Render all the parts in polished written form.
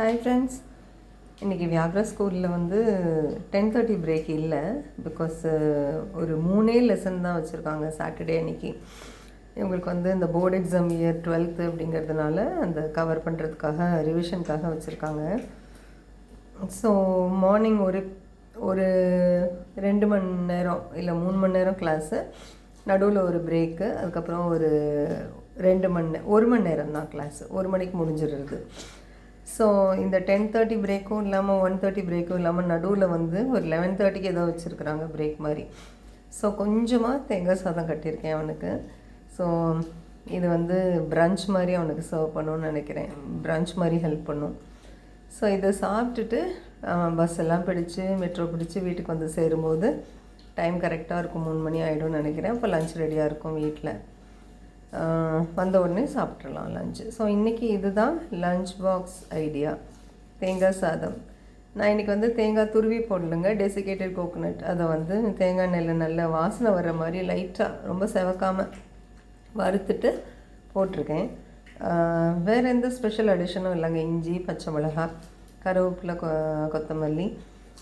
Hi friends, இன்றைக்கி வியாக்ரா ஸ்கூலில் வந்து 10:30 பிரேக் இல்லை. பிகாஸ் ஒரு 3 லெசன் தான் வச்சுருக்காங்க சாட்டர்டே அன்றைக்கி. இவங்களுக்கு வந்து இந்த போர்டு எக்ஸாம் இயர் 12th அப்படிங்கிறதுனால அந்த கவர் பண்ணுறதுக்காக ரிவிஷனுக்காக வச்சுருக்காங்க. ஸோ மார்னிங் ஒரு 2 மணி நேரம் இல்லை 3 மணி நேரம் கிளாஸு, நடுவில் ஒரு பிரேக்கு, அதுக்கப்புறம் ஒரு 1 மணி நேரம் தான் கிளாஸு, 1 மணிக்கு முடிஞ்சிடுறது. ஸோ இந்த 10:30 பிரேக்கும் இல்லாமல் 1:30 பிரேக்கும் இல்லாமல் நடுவில் வந்து ஒரு 11:30க்கு ஏதோ வச்சுருக்குறாங்க பிரேக் மாதிரி. ஸோ கொஞ்சமாக தேங்காய் சாதம் கட்டியிருக்கேன் அவனுக்கு. ஸோ இது வந்து பிரஞ்ச் மாதிரி அவனுக்கு சர்வ் பண்ணணும்னு நினைக்கிறேன். பிரஞ்ச் மாதிரி ஹெல்ப் பண்ணும். ஸோ இதை சாப்பிட்டுட்டு பஸ் எல்லாம் பிடிச்சி மெட்ரோ பிடிச்சி வீட்டுக்கு வந்து சேரும்போது டைம் கரெக்டாக இருக்கும், 3 மணி ஆகிடும்னு நினைக்கிறேன். அப்போ லஞ்ச் ரெடியாக இருக்கும் வீட்டில். வந்த உடனே சாப்பிட்றலாம் லஞ்சு. ஸோ இன்றைக்கி இதுதான் லஞ்ச் பாக்ஸ் ஐடியா, தேங்காய் சாதம். நான் இன்றைக்கி வந்து தேங்காய் துருவி போடலுங்க, டெசிகேட்டட் கோகோனட். அதை வந்து தேங்காய் எண்ணெயில் நல்ல வாசனை வர்ற மாதிரி லைட்டாக, ரொம்ப செவக்காமல் வறுத்துட்டு போட்டிருக்கேன். வேறு எந்த ஸ்பெஷல் அடிஷனும் இல்லைங்க. இஞ்சி, பச்சை மிளகாய், கருவேப்பிலை, கொத்தமல்லி,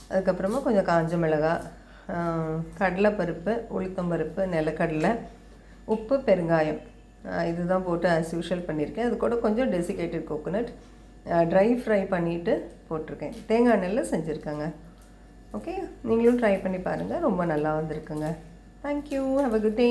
அதுக்கப்புறமா கொஞ்சம் காஞ்ச மிளகாய், கடலைப்பருப்பு, உளுத்தம்பருப்பு, நிலக்கடலை, உப்பு, பெருங்காயம், இதுதான் போட்டு ஆஸ் யூஷுவல் பண்ணியிருக்கேன். அது கூட கொஞ்சம் டெசிகேட்டட் கோகோனட் ட்ரை ஃப்ரை பண்ணிவிட்டு போட்டிருக்கேன். தேங்காய் எண்ணெயில் செஞ்சுருக்கேங்க. ஓகே, நீங்களும் ட்ரை பண்ணி பாருங்கள், ரொம்ப நல்லா வந்திருக்குங்க. Thank you, have a good day.